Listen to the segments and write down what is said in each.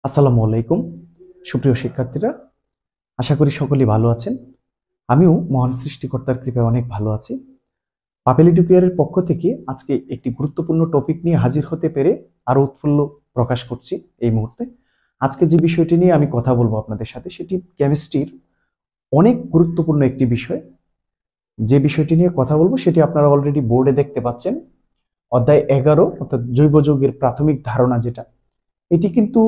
আসসালামু আলাইকুম সুপ্রিয় শিক্ষার্থীরা, আশা করি সকলেই ভালো আছেন। আমিও মহান সৃষ্টিকর্তার কৃপায় অনেক ভালো আছি। পাপেল এডুকেয়ারের পক্ষ থেকে আজকে একটি গুরুত্বপূর্ণ টপিক নিয়ে হাজির হতে পেরে আরো উৎফুল্ল প্রকাশ করছি এই মুহূর্তে। আজকে যে বিষয়টি নিয়ে আমি কথা বলবো আপনাদের সাথে, সেটি কেমিস্ট্রির অনেক গুরুত্বপূর্ণ একটি বিষয়। যে বিষয়টি নিয়ে কথা বলবো সেটি আপনারা অলরেডি বোর্ডে দেখতে পাচ্ছেন। অধ্যায় 11 অর্থাৎ জৈব যৌগের প্রাথমিক ধারণা, যেটা এটি কিন্তু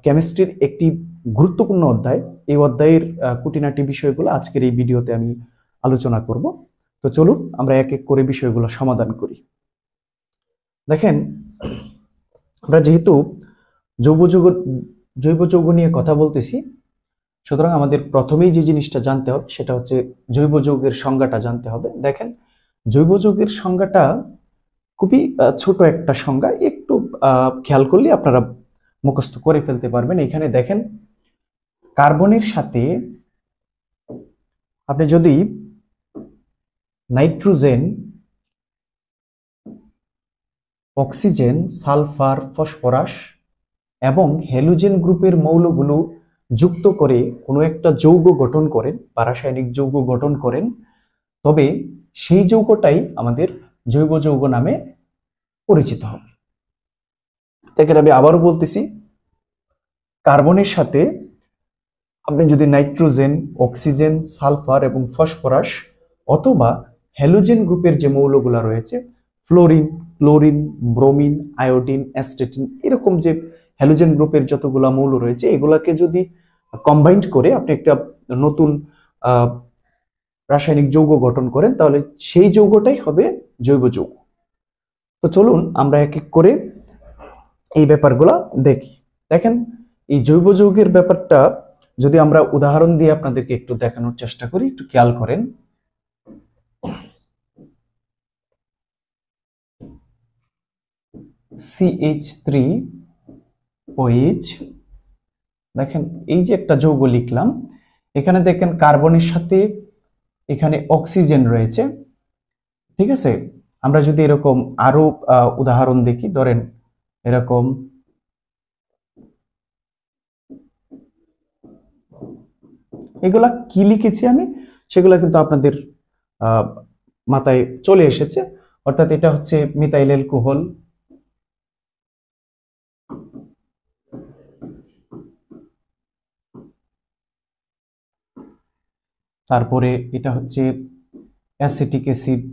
কেমিস্ট্রির একটি গুরুত্বপূর্ণ অধ্যায়। এই অধ্যায়ের খুঁটিনাটি বিষয়গুলো আজকের এই ভিডিওতে আমি আলোচনা করব। তো চলুন আমরা এক এক করে বিষয়গুলো সমাধান করি। দেখেন, আমরা যেহেতু জৈব যৌগ জৈব যৌগ নিয়ে কথা বলতেছি, সুতরাং আমাদের প্রথমেই যে জিনিসটা জানতে হবে সেটা হচ্ছে জৈব যৌগের সংজ্ঞাটা জানতে হবে। দেখেন, জৈব যৌগের সংজ্ঞাটা খুবই ছোট একটা সংজ্ঞা, একটু খেয়াল করলে আপনারা মুখস্থ করে ফেলতে পারবেন। এখানে দেখেন, কার্বনের সাথে আপনি যদি নাইট্রোজেন, অক্সিজেন, সালফার, ফসফরাস এবং হ্যালোজেন গ্রুপের মৌলগুলো যুক্ত করে কোনো একটা যৌগ গঠন করেন বা রাসায়নিক যৌগ গঠন করেন, তবে সেই যৌগটাই আমাদের জৈব যৌগ নামে পরিচিত হবে। দেখেন, আমি আবারও বলতেছি, কার্বনের সাথে আপনি যদি নাইট্রোজেন, অক্সিজেন, সালফার এবং ফসফরাস অথবা হ্যালোজেন গ্রুপের যে মৌলগুলো রয়েছে, ফ্লোরিন, ক্লোরিন, ব্রোমিন, আয়োডিন, অ্যাসিটেটিন, এরকম যে হ্যালোজেন গ্রুপের যতগুলো মৌল রয়েছে, এগুলাকে যদি কম্বাইন্ড করে আপনি একটা নতুন রাসায়নিক যৌগ গঠন করেন, তাহলে সেই যৌগটাই হবে জৈব যৌগ। তো চলুন আমরা এক এক করে এই ব্যাপারগুলো দেখি। দেখেন, এই জৈব যৌগের ব্যাপারটা যদি আমরা উদাহরণ দিয়ে আপনাদেরকে একটু দেখানোর চেষ্টা করি, একটু খেয়াল করেন। CH3OH, দেখেন এই যে একটা যৌগ লিখলাম, এখানে দেখেন কার্বনের সাথে এখানে অক্সিজেন রয়েছে, ঠিক আছে। আমরা যদি এরকম আরো উদাহরণ দেখি, ধরেন এরকম এগুলা কি লিখেছি আমি, সেগুলা কিন্তু আপনাদের মাথায় চলে এসেছে। অর্থাৎ এটা হচ্ছে মিথাইল অ্যালকোহল, তারপরে এটা হচ্ছে অ্যাসিটিক অ্যাসিড,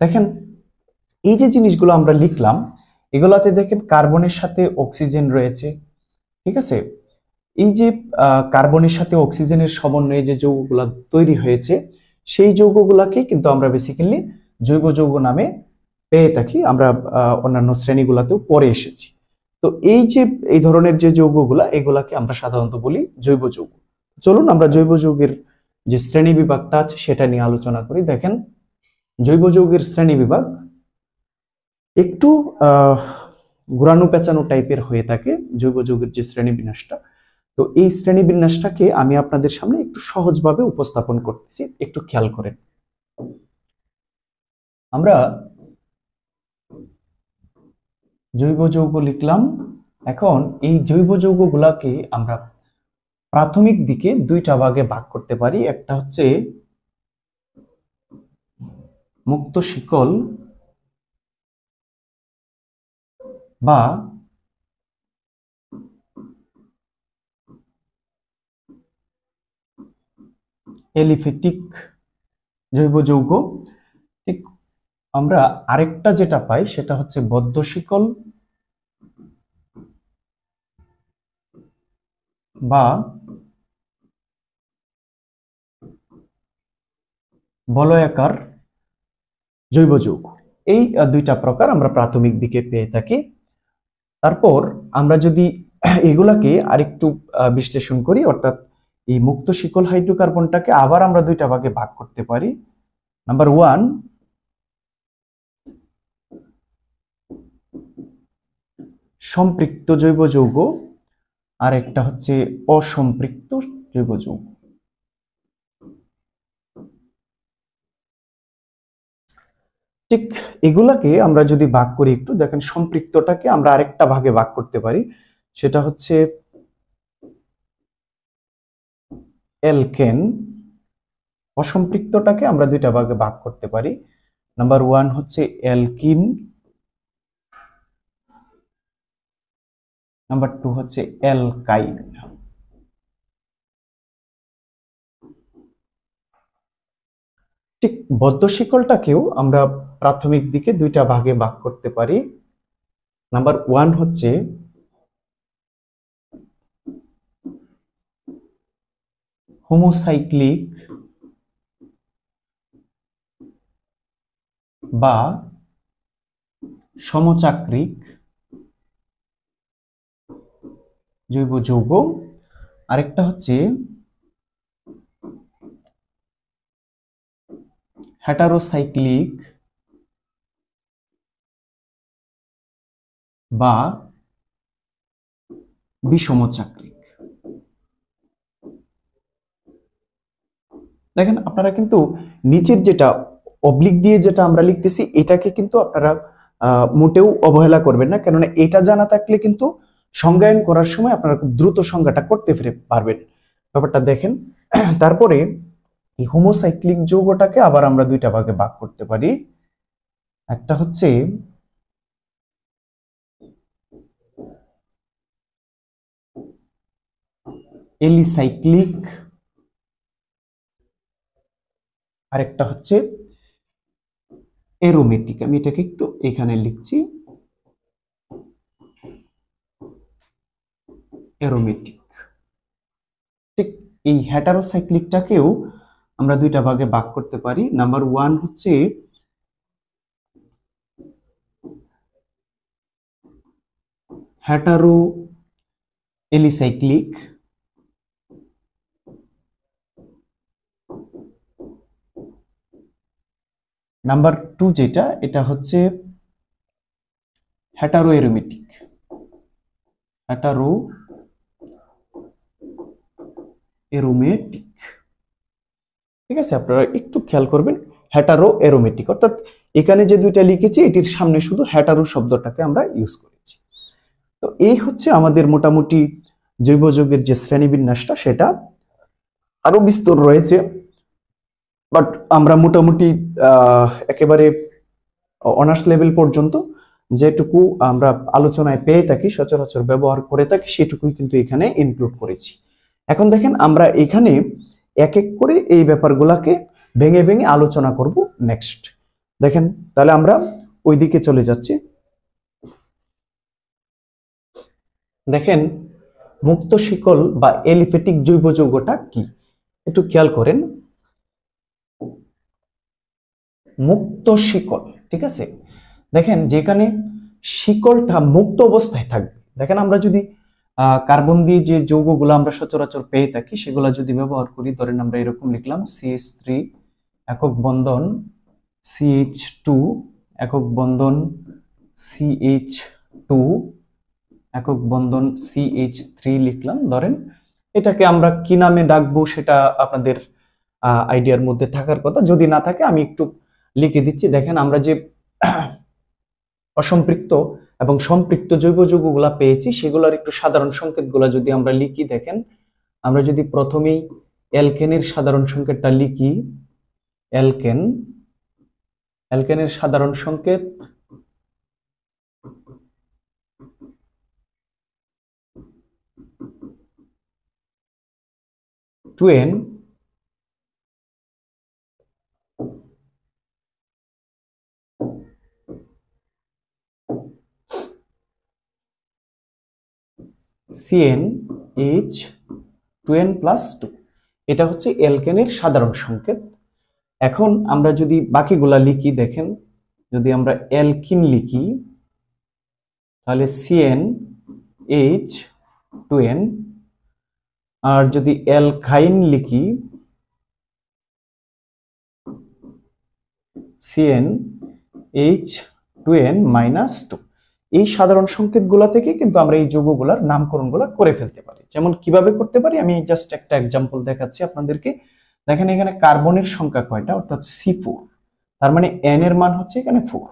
দেখেন এই যে জিনিসগুলো আমরা লিখলাম, এগুলাতে দেখেন কার্বনের সাথে অক্সিজেন রয়েছে, ঠিক আছে। এই যে কার্বনের সাথে অক্সিজেনের সমন্বয়ে যে যৌগগুলা তৈরি হয়েছে, সেই যৌগগুলাকে কিন্তু আমরা বেসিক্যালি জৈব যৌগ নামে পেয়ে থাকি। আমরা অন্যান্য শ্রেণীগুলাতেও পরে এসেছি। তো এই যে এই ধরনের যে যৌগগুলা, এগুলাকে আমরা সাধারণত বলি জৈব যৌগ। চলুন আমরা জৈব যৌগের যে শ্রেণী বিভাগটা আছে সেটা নিয়ে আলোচনা করি। দেখেন, জৈব যৌগের শ্রেণী বিভাগ একটু ঘুরানো পেঁচানো টাইপের হয়ে থাকে জৈব যৌগের যে শ্রেণীবিন্যাসটা। তো এই শ্রেণীবিন্যাসটাকে আমি আপনাদের সামনে একটু সহজভাবে উপস্থাপন করতেছি, একটু খেয়াল করেন। আমরা জৈব যৌগ লিখলাম। এখন এই জৈব যৌগগুলাকে আমরা প্রাথমিক দিকে দুইটা ভাগে ভাগ করতে পারি। একটা হচ্ছে মুক্ত শিকল বা এলিফ্যাটিক জৈব যৌগ। ঠিক আমরা আরেকটা যেটা পাই সেটা হচ্ছে বদ্ধ শিকল বা বলয়াকার জৈব যৌগ। এই দুইটা প্রকার আমরা প্রাথমিক দিকে পেয়ে থাকি। তারপর আমরা যদি এগুলাকে আরেকটু বিশ্লেষণ করি, অর্থাৎ এই মুক্ত শিকল হাইড্রোকার্বনটাকে আবার আমরা দুইটা ভাগে ভাগ করতে পারি। নাম্বার 1, সম্পৃক্ত জৈব যৌগ, আর একটা হচ্ছে অসম্পৃক্ত জৈব যৌগ। ঠিক এগুলাকে আমরা যদি ভাগ করি একটু, দেখেন সম্পৃক্তটাকে আমরা আরেকটা ভাগে ভাগ করতে পারি, সেটা হচ্ছে অ্যালকেন। অসম্পৃক্তটাকে আমরা দুইটা ভাগে ভাগ করতে পারি, নাম্বার 1 হচ্ছে অ্যালকিন, নাম্বার 2 হচ্ছে অ্যালকাইন। ঠিক বদ্ধ শিকলটাকেও আমরা প্রাথমিক দিকে দুইটা ভাগে ভাগ করতে পারি, নাম্বার 1 হচ্ছে হোমোসাইক্লিক বা সমচাক্রিক জৈব যৌগ, আরেকটা হচ্ছে হেটারোসাইক্লিক বা বিষমচাক্রিক। দেখেন আপনারা কিন্তু নিচের যেটা অবলিক দিয়ে যেটা আমরা লিখতেছি এটাকে কিন্তু আপনারা মোটেও অবহেলা করবেন না, কেননা এটা জানা থাকলে কিন্তু সংজ্ঞায়ন করার সময় আপনারা খুব দ্রুত সংজ্ঞাটা করতে পারবেন। ব্যাপারটা দেখেন। তারপরে এই হোমোসাইক্লিক যৌগটাকে আবার আমরা দুইটা ভাগে ভাগ করতে পারি, একটা হচ্ছে এলিসাইক্লিক, আরেকটা হচ্ছে অ্যারোমেটিক। আমি এটাকে একটু এখানে লিখছি, অ্যারোমেটিক। ঠিক এই হেটারোসাইক্লিকটাকেও আমরা দুইটা ভাগে ভাগ করতে পারি, নাম্বার 1 হচ্ছে হেটারো এলিসাইক্লিক, নাম্বার 2 যেটা এটা হচ্ছে হেটারো অ্যারোমেটিক। হেটারো অ্যারোমেটিক, ঠিক আছে? আপনারা একটু খেয়াল করবেন, হেটারো অ্যারোমেটিক, অর্থাৎ এখানে যে দুইটা লিখেছি এটির সামনে শুধু হেটারো শব্দটাকে আমরা ইউজ করেছি। তো এই হচ্ছে আমাদের মোটামুটি জৈব যৌগের যে শ্রেণীবিন্যাসটা, সেটা আরো বিস্তর রয়েছে, বাট আমরা মোটামুটি একেবারে অনার্স লেভেল পর্যন্ত যেটুকু আমরা আলোচনায় পেয়ে থাকি, সচরাচর ব্যবহার করে থাকি, সেটুকুই কিন্তু এখানে ইনক্লুড করেছি। এখন দেখেন আমরা এখানে এক এক করে এই ব্যাপারগুলোকে ভেঙে ভেঙে আলোচনা করব নেক্সট। দেখেন তাহলে আমরা ওই দিকে চলে যাচ্ছি। দেখেন মুক্ত শিকল বা এলিফ্যাটিক জৈব যৌগটা কি একটু খেয়াল করেন। মুক্ত শিকল, ঠিক আছে? দেখেন যেখানে শিকলটা মুক্ত অবস্থায় থাকবে, দেখেন আমরা যদি কার্বন দিয়ে যে যৌগগুলো আমরা সচরাচর পেয়ে থাকি সেগুলো যদি ব্যবহার করি, ধরেন আমরা এরকম লিখলাম CH3 একক বন্ধন CH2 একক বন্ধন CH2 একক বন্ধন CH3 লিখলাম, ধরেন এটাকে আমরা কি নামে ডাকবো সেটা আপনাদের আইডিয়ার মধ্যে থাকার কথা, যদি না থাকে আমি একটু লিখে দিচ্ছি। দেখেন আমরা যে অসম্পৃক্ত এবং সম্পৃক্ত জৈব যৌগগুলা পেয়েছি সেগুলোর একটু সাধারণ সংকেতগুলা যদি আমরা লিখি, দেখেন আমরা যদি প্রথমেই অ্যালকেনের সাধারণ সংকেতটা লিখি, অ্যালকেন, অ্যালকেনের সাধারণ সংকেত টুয়েন, CnH2n+2, এটা হচ্ছে অ্যালকেনের সাধারণ সংকেত। এখন আমরা যদি বাকিগুলা লিখি, দেখেন যদি আমরা অ্যালকিন লিখি তাহলে CnH2n, আর যদি অ্যালকাইন লিখি CnH2n-2। এই সাধারণ সংকেতগুলা থেকে কিন্তু আমরা এই যৌগগুলার নামকরণগুলো করে ফেলতে পারি। যেমন কিভাবে করতে পারি আমি জাস্ট একটা এক্সাম্পল দেখাচ্ছি আপনাদেরকে। দেখেন এখানে কার্বনের সংখ্যা কয়টা, অর্থাৎ C4, তার মানে n এর মান হচ্ছে এখানে 4।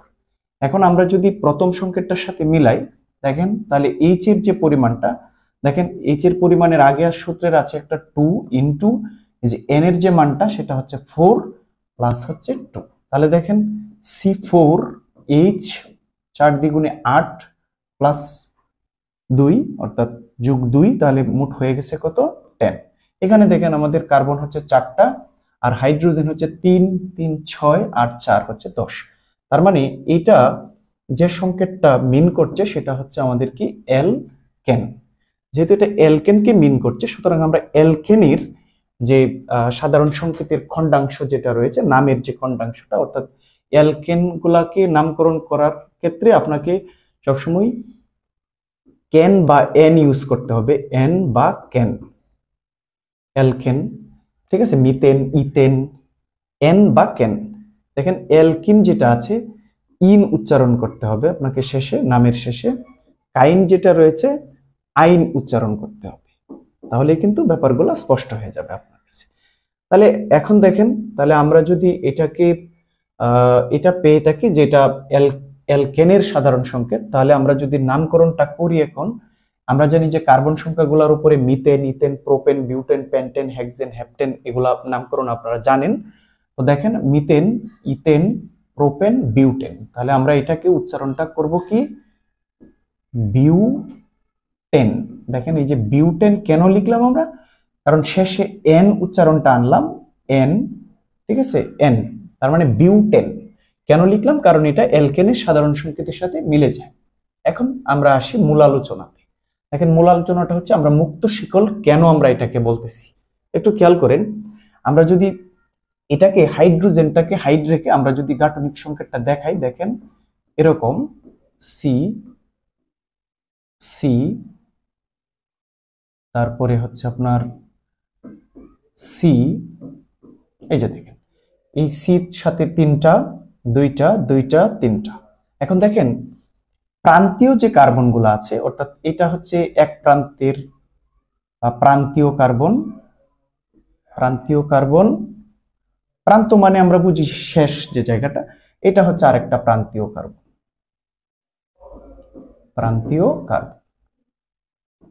এখন আমরা যদি প্রথম সংকেতটার সাথে মিলাই দেখেন, তাহলে h এর যে পরিমাণটা, দেখেন h এর পরিমাণের আগে আর সূত্রের আছে একটা 2 ইনটু এই যে n এর যে মানটা সেটা হচ্ছে 4 প্লাস হচ্ছে 2। তাহলে দেখেন C4H 4 দ্বিগুণে 8 প্লাস 2 অর্থাৎ যোগ 2, তাহলে মোট হয়ে গেছে কত 10। এখানে দেখেন আমাদের কার্বন হচ্ছে 4টা আর হাইড্রোজেন হচ্ছে 3 3 6 আর 4 হচ্ছে 10। তার মানে এটা যে সংকেতটা মিন করছে সেটা হচ্ছে আমাদের কি অ্যালকেন। যেহেতু এটা অ্যালকেনকে মিন করছে, সুতরাং আমরা অ্যালকেনের যে সাধারণ সংকেতের খণ্ডাংশ যেটা রয়েছে, নামের যে খণ্ডাংশটা, অর্থাৎ অ্যালকেন গুলাকে নামকরণ করার ক্ষেত্রে আপনাকে সবসময় ক্যান বা এন ইউজ করতে হবে, এন বা ক্যান। অ্যালকেন, ঠিক আছে, মিথেন, ইথেন, এন বা ক্যান। দেখেন অ্যালকিন যেটা আছে ইন উচ্চারণ করতে হবে আপনাকে শেষে, নামের শেষে। কাইন যেটা রয়েছে আইন উচ্চারণ করতে হবে, তাহলে কিন্তু ব্যাপারগুলো স্পষ্ট হয়ে যাবে আপনার কাছে। তাহলে এখন দেখেন, তাহলে আমরা যদি এটাকে এটা পেয়ে থাকি যেটা অ্যালকেনের সাধারণ সংকেত, তাহলে আমরা যদি নামকরণটা করি, এখন আমরা জানি যে কার্বন সংখ্যাগুলোর উপরে methane, ethane, propane, butane, pentane, hexane, heptane এগুলা নামকরণ আপনারা জানেন। তো দেখেন মিথেন, ইথেন, প্রোপেন, বিউটেন, তাহলে আমরা এটাকে উচ্চারণটা করব কি বিউটেন। দেখেন এই যে বিউটেন কেন লিখলাম আমরা, কারণ শেষে এন উচ্চারণটা আনলাম, এন, ঠিক আছে, এন, তার মানে বিউটেন। কেন লিখলাম, কারণ এটা অ্যালকেনের সাধারণ সংকেতের সাথে মিলে যায়। এখন আমরা আসি মূল আলোচনাতে। দেখেন মূল আলোচনাটা হচ্ছে আমরা মুক্ত শিকল কেন আমরা এটাকে বলতেছি। একটু খেয়াল করেন, আমরা যদি এটাকে হাইড্রোজেনটাকে হাইড রেখে আমরা যদি গাঠনিক সংকেতটা দেখাই, দেখেন এরকম সি সি, তারপরে হচ্ছে আপনার সি, এই যে দেখেন এই সির সাথে 3টা, 2টা, 2টা, 3টা। এখন দেখেন প্রান্তীয় যে কার্বনগুলো আছে, অর্থাৎ এটা হচ্ছে এক প্রান্তের প্রান্তীয় কার্বন। প্রান্তীয় কার্বন, প্রান্ত মানে আমরা বুঝি শেষ যে জায়গাটা, এটা হচ্ছে আরেকটা প্রান্তীয় কার্বন, প্রান্তীয় কার্বন,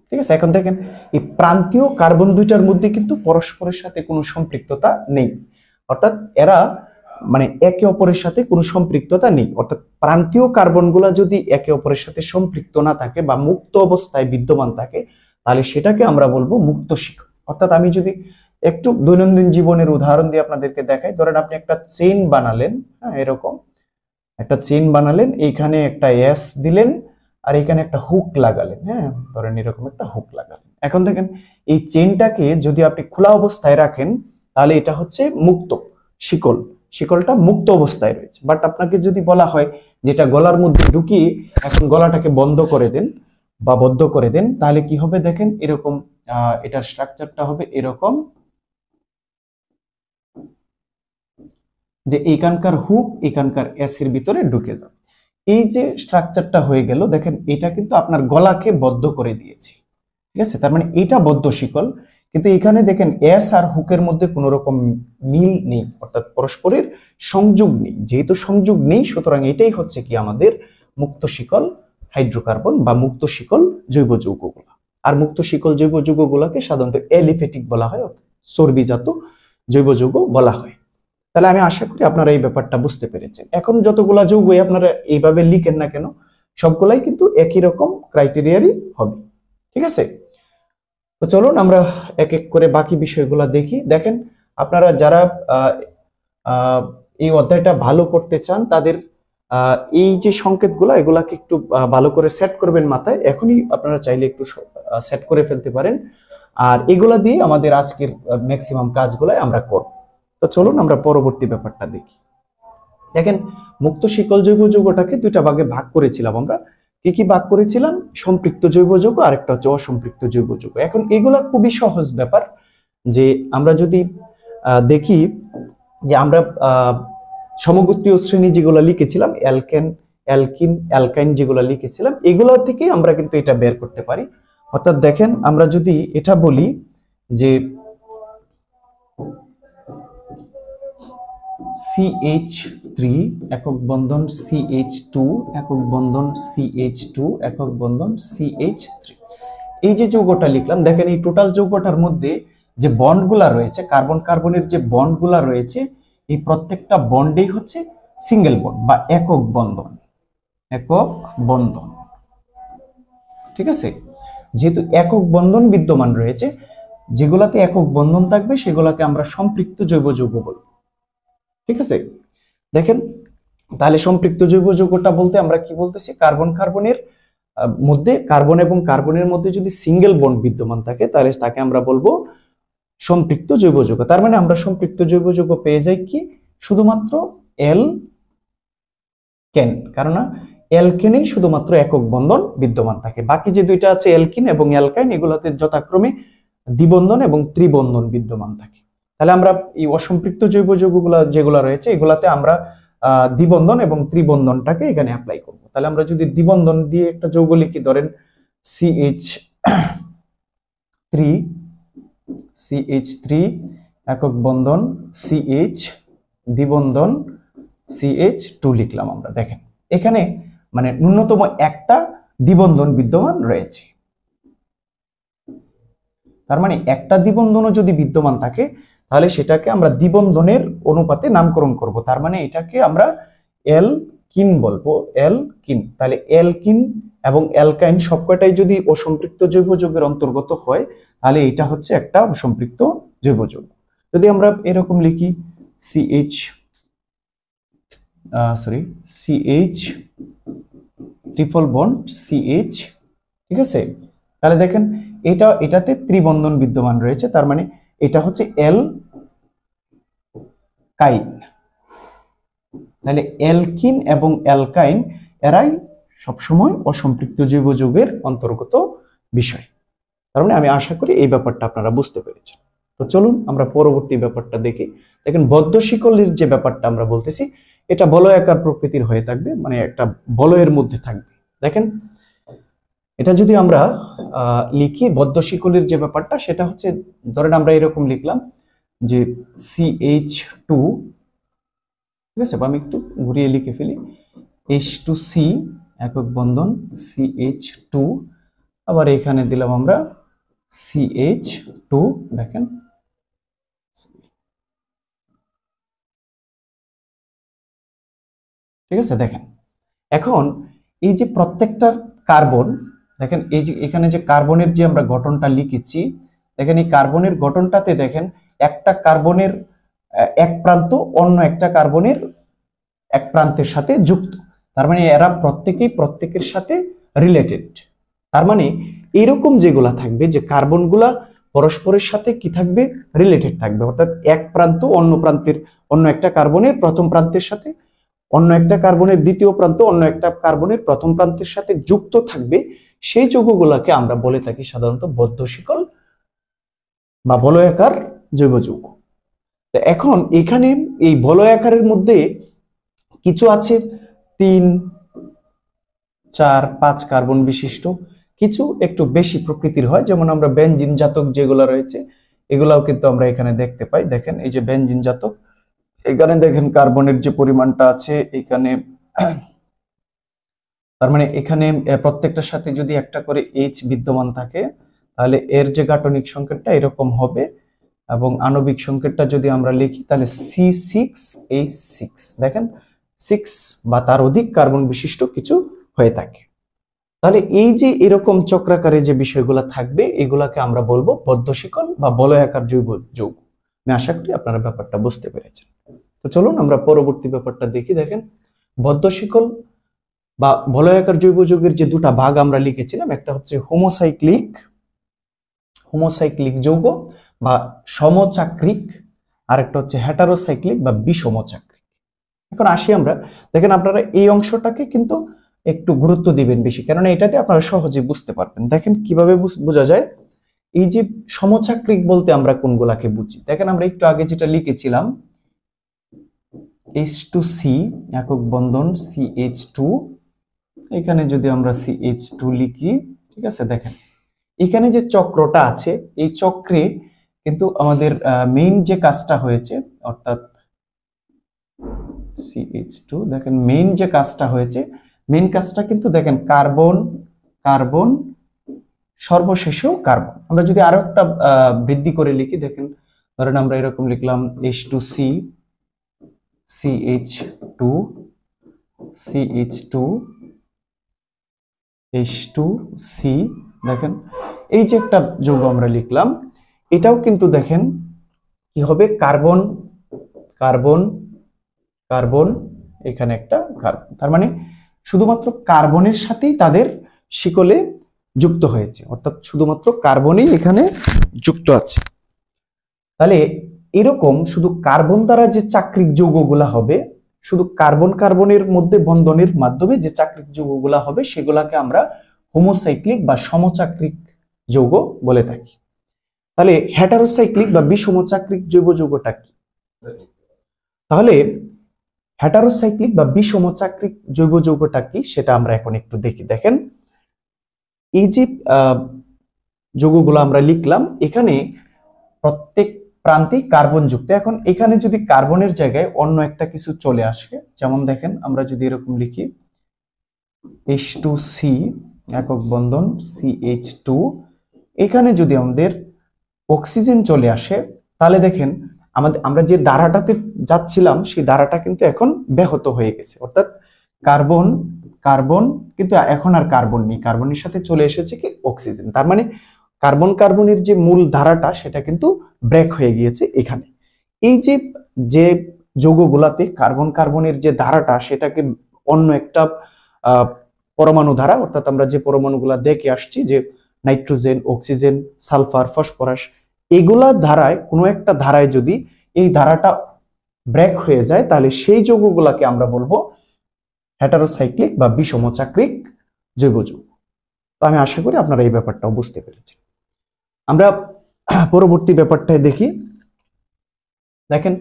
ঠিক আছে। এখন দেখেন এই প্রান্তীয় কার্বন দুইটার মধ্যে কিন্তু পরস্পরের সাথে কোনো সম্পৃক্ততা নেই, অর্থাৎ এরা মানে একে অপরের সাথে কোনো সম্পৃক্ততা নেই। অর্থাৎ প্রান্তীয় কার্বনগুলা যদি একে অপরের সাথে সম্পৃক্ত না থাকে বা মুক্ত অবস্থায় বিদ্যমান থাকে, তাহলে সেটাকে আমরা বলবো মুক্ত শিকল। অর্থাৎ আমি যদি একটু দৈনন্দিন জীবনের উদাহরণ দিয়ে আপনাদেরকে দেখাই, ধরেন আপনি একটা চেইন বানালেন, হ্যাঁ, এরকম একটা চেইন বানালেন, এইখানে একটা এস দিলেন আর এখানে একটা হুক লাগালেন, হ্যাঁ, ধরেন এরকম একটা হুক লাগালেন। এখন দেখেন এই চেইনটাকে যদি আপনি খোলা অবস্থায় রাখেন, তাহলে এটা হচ্ছে মুক্ত শিকল, শিকলটা মুক্ত অবস্থায় রয়েছে। বাট আপনাকে যদি বলা হয় যেটা গলার মধ্যে ঢুকিয়ে এখন গলাটাকে বন্ধ করে দেন বা বদ্ধ করে দেন, তাহলে কি হবে দেখেন এরকম, এটার স্ট্রাকচারটা হবে এরকম, যে এখানকার হুক এখানকার এস এর ভিতরে ঢুকে যাবে। এই যে স্ট্রাকচারটা হয়ে গেল, দেখেন এটা কিন্তু আপনার গলাকে বদ্ধ করে দিয়েছে, ঠিক আছে। তার মানে এটা বদ্ধ শিকল, কিন্তু এখানে দেখেন এস আর হুকের মধ্যে কোনো রকম মিল নেই, অর্থাৎ পরস্পরের সংযোগ নেই। যেহেতু সংযোগ নেই, সুতরাং এটাই হচ্ছে কি আমাদের মুক্ত শিকল হাইড্রোকার্বন বা মুক্ত শিকল জৈব যৌগগুলো। আর মুক্ত শিকল জৈব যৌগগুলোকে সাধারণত এলিফেটিক বলা হয়, চর্বিজাত জৈব যৌগ বলা হয়। তাহলে আমি আশা করি আপনারা এই ব্যাপারটা বুঝতে পেরেছেন। এখন যতগুলা যৌগই আপনারা এইভাবে লিখেন না কেন, সবগুলাই কিন্তু একই রকম ক্রাইটেরিয়ারই হবে, ঠিক আছে। তো চলুন আমরা এক এক করে বাকি বিষয়গুলো দেখি। দেখেন আপনারা যারা এই অধ্যায়টা ভালো করতে চান, তাদের এই যে সংকেতগুলো এগুলাকে একটু ভালো করে সেট করবেন মাথায়, এখনই আপনারা চাইলে একটু সেট করে ফেলতে পারেন। আর এগুলা দিয়ে আমাদের আজকের ম্যাক্সিমাম কাজগুলো আমরা করব। তো চলুন আমরা পরবর্তী ব্যাপারটা দেখি। দেখেন মুক্ত শিকল জৈব যৌগটাকে দুইটা ভাগে ভাগ করেছিলাম আমরা। কি কি ভাগ করেছিলাম? সম্পৃক্ত জৈব যৌগ আর একটা হচ্ছে অসম্পৃক্ত জৈব যৌগ। এখন এগুলা খুবই সহজ ব্যাপার, যে আমরা যদি দেখি যে আমরা সমগোত্রীয় শ্রেণী যেগুলো লিখেছিলাম, অ্যালকেন, অ্যালকিন, অ্যালকাইন যেগুলো লিখেছিলাম, এগুলো থেকে আমরা কিন্তু এটা বের করতে পারি। অর্থাৎ দেখেন আমরা যদি এটা বলি যে CH3 একক বন্ধন CH2 একক বন্ধন CH2 একক বন্ধন CH3। এই যে যৌগটা লিখলাম, দেখেন এই টোটাল যৌগটার মধ্যে যে বন্ডগুলা রয়েছে, কার্বন কার্বনের যে বন্ডগুলা রয়েছে, এই প্রত্যেকটা বন্ডেই হচ্ছে সিঙ্গেল বন্ড বা একক বন্ধন। একক বন্ধন, ঠিক আছে। যেহেতু একক বন্ধন বিদ্যমান রয়েছে, যেগুলাতে একক বন্ধন থাকবে সেগুলাকে আমরা সম্পৃক্ত জৈব যৌগ বলবো, ঠিক আছে। দেখেন তাহলে সম্পৃক্ত জৈব যৌগটা বলতে আমরা কি বলতেছি, কার্বন কার্বনের মধ্যে, কার্বন এবং কার্বনের মধ্যে যদি সিঙ্গেল বন্ড বিদ্যমান থাকে তাহলে তাকে আমরা বলবো সম্পৃক্ত জৈব যৌগ। তার মানে আমরা সম্পৃক্ত জৈব যৌগ পেয়ে যাই কি, শুধুমাত্র অ্যালকেন, কারণ অ্যালকেনেই শুধুমাত্র একক বন্ধন বিদ্যমান থাকে। বাকি যে দুইটা আছে অ্যালকিন এবং অ্যালকাইন, এগুলোতে যথাক্রমে দ্বিবন্ধন এবং ত্রিবন্ধন বিদ্যমান থাকে। তাহলে আমরা এই অসম্পৃক্ত জৈব যৌগগুলা যেগুলো রয়েছে এগুলাতে আমরা দ্বিবন্ধন এবং ত্রিবন্ধনটাকে এখানে অ্যাপ্লাই করব। তাহলে আমরা যদি দ্বিবন্ধন দিয়ে একটা যৌগ লিখি, ধরেন CH3 একক বন্ধন CH, দ্বিবন্ধন CH2 লিখলাম আমরা। দেখেন এখানে মানে ন্যূনতম একটা দ্বিবন্ধন বিদ্যমান রয়েছে। তার মানে একটা দ্বিবন্ধনও যদি বিদ্যমান থাকে তাহলে সেটাকে আমরা দ্বিবন্ধনের অনুপাতে নামকরণ করব। তার মানে এটাকে আমরা অ্যালকিন বলবো, অ্যালকিন। তাহলে অ্যালকিন এবং অ্যালকাইন সবকটাই যদি অসম্পৃক্ত জৈব যৌগের অন্তর্গত হয় তাহলে এটা হচ্ছে একটা অসম্পৃক্ত জৈব যৌগ। যদি আমরা এরকম লিখি CH ট্রিপল বন্ড CH, ঠিক আছে। তাহলে দেখেন এটাতে ত্রিবন্ধন বিদ্যমান রয়েছে, তার মানে এটা হচ্ছে অ্যালকাইন। তাহলে অ্যালকিন এবং অ্যালকাইন এরাই সবসময় অসম্পৃক্ত জৈব যৌগের অন্তর্গত বিষয়। তার মানে আমি আশা করি এই ব্যাপারটা আপনারা বুঝতে পেরেছেন। তো চলুন আমরা পরবর্তী ব্যাপারটা দেখি। দেখেন বদ্ধ শিকলের যে ব্যাপারটা আমরা বলতেছি, এটা বলয়াকার প্রকৃতির হয়ে থাকবে, মানে একটা বলয়ের মধ্যে থাকবে। দেখেন এটা যদি আমরা লিখি, বদ্ধ শিকলের যে ব্যাপারটা সেটা হচ্ছে, ধরেন আমরা এরকম লিখলাম যে CH2, ঠিক আছে, আমি একটু ঘুরিয়ে লিখে ফেলি, H2C একক বন্ধন CH2, আবার এখানে দিলাম আমরা CH2। দেখেন ঠিক আছে। দেখেন এখন এই যে প্রত্যেকটার কার্বন, দেখেন এই যে এখানে যে কার্বনের যে আমরা গঠনটা লিখেছি, দেখেন এই কার্বনের গঠনটাতে দেখেন একটা কার্বনের এক প্রান্ত অন্য একটা কার্বনের এক প্রান্তের সাথে যুক্ত। তার মানে এরা প্রত্যেকের সাথে রিলেটেড। তার মানে এরকম যেগুলা থাকবে, যে কার্বনগুলা পরস্পরের সাথে কি থাকবে, রিলেটেড থাকবে, অর্থাৎ এক প্রান্ত অন্য একটা কার্বনের প্রথম প্রান্তের সাথে, অন্য একটা কার্বনের দ্বিতীয় প্রান্ত অন্য একটা কার্বনের প্রথম প্রান্তের সাথে যুক্ত থাকবে, সেই যৌগগুলোকে আমরা বলে থাকি সাধারণত বদ্ধ শিকল বা বলয়াকার জৈব যৌগ। তো এখন এখানে এই বলয়াকারের মধ্যে কিছু আছে 3, 4, 5 কার্বন বিশিষ্ট, কিছু একটু বেশি প্রকৃতির হয়, যেমন আমরা বেনজিন জাতক যেগুলো রয়েছে এগুলাও কিন্তু আমরা এখানে দেখতে পাই। দেখেন এই যে বেনজিন জাতক, এখানে দেখেন কার্বনের যে পরিমাণটা আছে এখানে, তার মানে এখানে প্রত্যেকটার সাথে যদি একটা করে H বিদ্যমান থাকে তাহলে এর যে গাঠনিক সংকেতটা এরকম হবে, এবং আণবিক সংকেতটা যদি আমরা লিখি তাহলে C6H6। দেখেন 6 বা তার অধিক কার্বন বিশিষ্ট কিছু হয়ে থাকে। তাহলে এই যে এরকম চক্রাকারে যে বিষয়গুলো থাকবে এগুলাকে আমরা বলবো বদ্ধ শিকল বা বলয়াকার জৈব যৌগ। আমি আশা করি আপনারা ব্যাপারটা বুঝতে পেরেছেন। তো চলুন আমরা পরবর্তী ব্যাপারটা দেখি। দেখেন বদ্ধ শিকল বা বলয়াকার জৈব যৌগের যে দুটা ভাগ আমরা লিখেছিলাম, একটা হচ্ছে হোমোসাইক্লিক যৌগ বা সমচাক্রিক, আর একটা হচ্ছে হেটারোসাইক্লিক বা বিষমচাক্রিক। এখন আসি আমরা, দেখেন আপনারা এই অংশটাকে কিন্তু একটু গুরুত্ব দিবেন বেশি, কেননা এটাতে আপনারা সহজে বুঝতে পারবেন। দেখেন কিভাবে বোঝা যায়। এই যে সমচাক্রিক বলতে আমরা কোনগুলাকে বুঝি, দেখেন আমরা একটু আগে যেটা লিখেছিলাম H2C একক বন্ধন CH2, এখানে যদি আমরা CH2 লিখি, ঠিক আছে। দেখেন এখানে যে চক্রটা আছে এই চক্রে কিন্তু আমাদের মেইন যে কাজটা হয়েছে, অর্থাৎ CH2 দেখেন মেইন যে কাজটা হয়েছে, মেইন কাজটা কিন্তু দেখেন কার্বন কার্বন সর্বশেষেও কার্বন। আমরা যদি আরো একটা বৃদ্ধি করে লিখি, দেখেন ধরেন আমরা এরকম লিখলাম H2C CH2 CH2 H2C, দেখেন এই যে একটা যৌগ আমরা লিখলাম, এটাও কিন্তু দেখেন কি হবে, কার্বন কার্বন কার্বন, এখানে একটা কার্বন, তার মানে শুধুমাত্র কার্বনের সাথেই তাদের শিকলে যুক্ত হয়েছে, অর্থাৎ শুধুমাত্র কার্বনই এখানে যুক্ত আছে। তাহলে এরকম শুধু কার্বন দ্বারা যে চাক্রিক যৌগগুলা হবে, শুধু কার্বন কার্বনের মধ্যে বন্ধনের মাধ্যমে যে চাক্রিক যৌগগুলা হবে, সেগুলাকে আমরা হোমোসাইক্লিক বা সমচাক্রিক যৌগ বলে থাকি। তাহলে হেটারোসাইক্লিক বা বিষমচাক্রিক জৈব যৌগটা কি? তাহলে হেটারোসাইক্লিক বা বিষমচাক্রিক জৈব যৌগটা কি সেটা আমরা এখন একটু দেখি। দেখেন এই যে যৌগগুলো আমরা লিখলাম, এখানে প্রত্যেক প্রান্তে কার্বন যুক্ত। এখন এখানে যদি কার্বনের জায়গায় অন্য একটা কিছু চলে আসে, যেমন দেখেন আমরা যদি এরকম লিখি H2C একক বন্ধন CH2, এখানে যদি আমাদের অক্সিজেন চলে আসে, তাহলে দেখেন আমরা যে ধারাটাতে যাচ্ছিলাম সেই ধারাটা কিন্তু এখন ব্যাহত হয়ে গেছে, অর্থাৎ কার্বন কার্বন কিন্তু এখন আর কার্বন নেই, কার্বনের সাথে চলে এসেছে কি অক্সিজেন। তার মানে কার্বন কার্বনের যে মূল ধারাটা সেটা কিন্তু ব্রেক হয়ে গিয়েছে এখানে। এই যে যে যৌগগুলাতে কার্বন কার্বনের যে ধারাটা সেটাকে অন্য একটা পরমাণু ধারা, অর্থাৎ আমরা যে পরমাণুগুলা দেখে আসছি যে নাইট্রোজেন, অক্সিজেন, সালফার, ফসফরাস, এগুলা ধারায় কোনো একটা ধারায় যদি এই ধারাটা ব্রেক হয়ে যায়, তাহলে সেই যৌগগুলাকে আমরা বলবো হেটারোসাইক্লিক বা বিষমচাক্রিক জৈব যৌগ। তো আমি আশা করি আপনারা এই ব্যাপারটাও বুঝতে পেরেছেন। আমরা পরবর্তী ব্যাপারটায় দেখি। দেখেন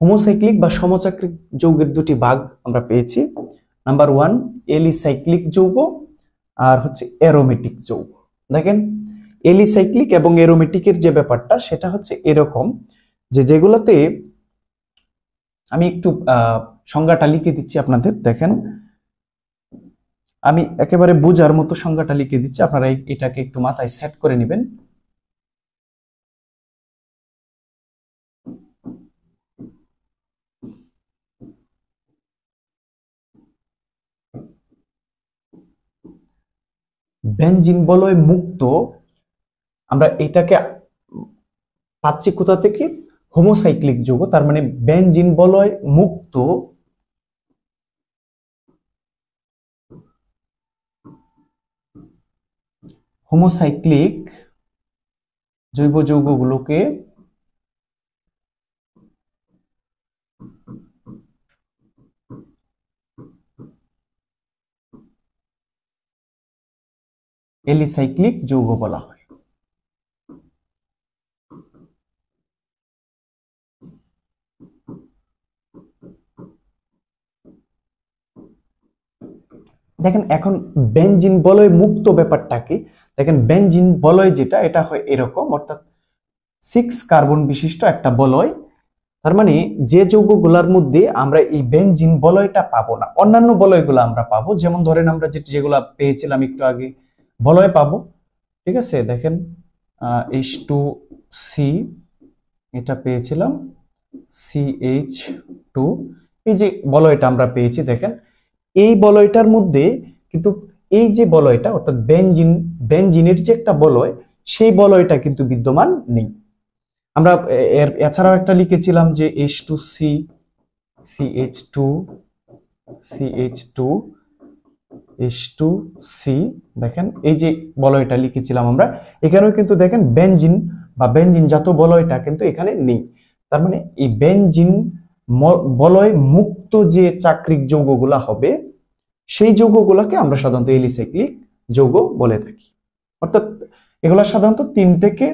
হোমোসাইক্লিক বা সমচাক্রিক যৌগের দুটি ভাগ আমরা পেয়েছি। নাম্বার 1 এলিসাইক্লিক যৌগ, আর হচ্ছে অ্যারোমেটিক যৌগ। দেখেন এলিসাইক্লিক এবং অ্যারোমেটিকের যে ব্যাপারটা সেটা হচ্ছে এরকম যে যেগুলোতে আমি একটু সংজ্ঞাটা লিখে দিচ্ছি আপনাদের। দেখেন আমি একেবারে বোঝার মতো সংজ্ঞাটা লিখে দিচ্ছি, আপনারা এটাকে একটু মাথায় সেট করে নেবেন। বেনজিন বলয় মুক্ত, আমরা এটাকে পাচ্ছি কোথা থেকে? হোমোসাইক্লিক যৌগ। তার মানে বেনজিন বলয় মুক্ত হোমোসাইক্লিক জৈব যৌগগুলোকে এলিসাইক্লিক যৌগ বলা হয়। দেখেন এখন বেনজিন বলয় মুক্ত ব্যাপারটা কি? দেখেন বেনজিন বলয় যেটা, এটা হয় এরকম, অর্থাৎ 6 কার্বন বিশিষ্ট একটা বলয়। তার মানে যে যৌগগুলোর মধ্যে আমরা এই বেনজিন বলয়টা পাবো না, অন্যান্য বলয়গুলো আমরা পাবো। যেমন ধরেন আমরা যেগুলা পেয়েছিলাম একটু আগে বলয় পাবো, ঠিক আছে? দেখেন H2C এটা পেয়েছিলাম, CH2, এই যে বলয়টা আমরা পেয়েছি। দেখেন এই বলয়টার মধ্যে কিন্তু এই যে বলয়টা, অর্থাৎ বেনজিনের যে একটা বলয়, সেই বলয়টা কিন্তু বিদ্যমান নেই। আমরা এছাড়াও একটা লিখেছিলাম যে H2C CH2 CH2 H2C, দেখেন এই যে বলয়টা লিখেছিলাম আমরা, এখানেও কিন্তু দেখেন বেনজিন বা বেনজিন জাত বলয়টা কিন্তু এখানে নেই। তার মানে এই বেনজিন বলয় মুক্ত যে চাক্রিক যৌগগুলা হবে, সেই যৌগগুলাকে আমরা সাধারণত এলিসাইক্লিক যৌগ বলে থাকি। অর্থাৎ এগুলা সাধারণত 3 থেকে,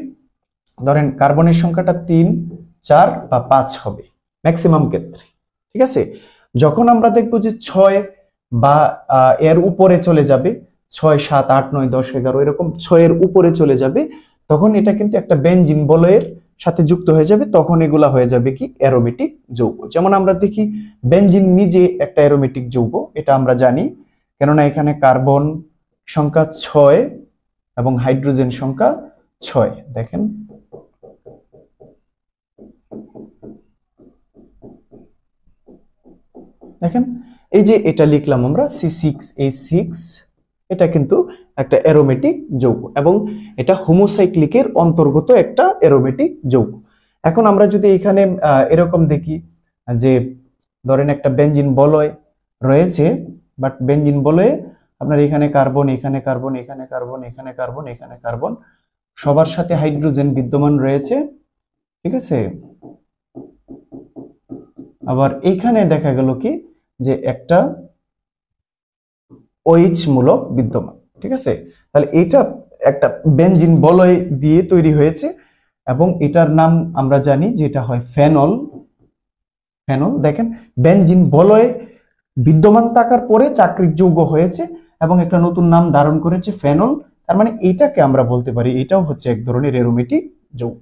ধরেন কার্বনের সংখ্যাটা 3, 4 বা 5 হবে ম্যাক্সিমাম ক্ষেত্রে, ঠিক আছে? যখন আমরা দেখবো যে 6 বা এর উপরে চলে যাবে, 6, 7, 8, 9, 10, 11 এরকম 6 এর উপরে চলে যাবে, তখন এটা কিন্তু একটা বেনজিন বলয়ের সাথে যুক্ত হয়ে যাবে তখন এগুলা হয়ে যাবে কি অ্যারোমেটিক যৌগ। যেমন আমরা দেখি বেনজিন নিজে একটা অ্যারোমেটিক যৌগ, এটা আমরা জানি, কেননা এখানে কার্বন সংখ্যা 6 এবং হাইড্রোজেন সংখ্যা 6। দেখেন দেখেন এই যে এটা লিখলাম আমরা C6H6, এটা কিন্তু একটা অ্যারোমেটিক যৌগ এবং এটা হোমোসাইক্লিকের অন্তর্গত একটা অ্যারোমেটিক যৌগ। এখন আমরা যদি এখানে এরকম দেখি যে ধরেন একটা বেনজিন বলয় রয়েছে, বাট বেনজিন বলয়ে আপনার এখানে কার্বন, এখানে কার্বন, এখানে কার্বন, এখানে কার্বন, এখানে কার্বন, সবার সাথে হাইড্রোজেন বিদ্যমান রয়েছে, ঠিক আছে। আবার এইখানে দেখা গেল কি যে একটা OH মূলক বিদ্যমান, ঠিক আছে। তাহলে এটা একটা বেনজিন বলয় দিয়ে তৈরি হয়েছে এবং এটার নাম আমরা জানি যে এটা হয় ফেনল। ফেনল দেখেন বেনজিন বলয়ে বিদ্যমান থাকার পরে চাকরিক যৌগ হয়েছে এবং একটা নতুন নাম ধারণ করেছে ফেনল। তার মানে এটাকে আমরা বলতে পারি এটাও হচ্ছে এক ধরনের অ্যারোমেটিক যৌগ।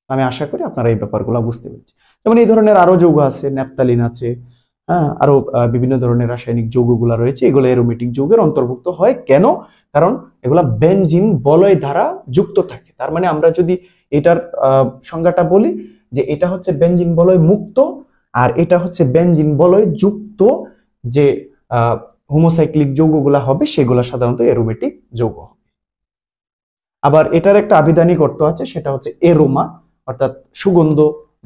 আমি আশা করি আপনারা এই ব্যাপারগুলো বুঝতে পেরেছেন। যেমন এই ধরনের আরো যৌগ আছে, ন্যাপথালিন আছে, হ্যাঁ, আরো বিভিন্ন ধরনের রাসায়নিক যৌগগুলো রয়েছে, এগুলো অ্যারোমেটিক যৌগের অন্তর্ভুক্ত হয়। কেন? কারণ এগুলা বেনজিন বলয় দ্বারা যুক্ত থাকে। তার মানে আমরা যদি এটার সংজ্ঞাটা বলি যে এটা হচ্ছে বেনজিন বলয় মুক্ত আর এটা হচ্ছে বেনজিন বলয় যুক্ত যে হোমোসাইক্লিক যৌগগুলা হবে সেগুলা সাধারণত অ্যারোমেটিক যৌগ হবে। আবার এটার একটা আবিধানিক অর্থ আছে, সেটা হচ্ছে এরোমা, অর্থাৎ সুগন্ধ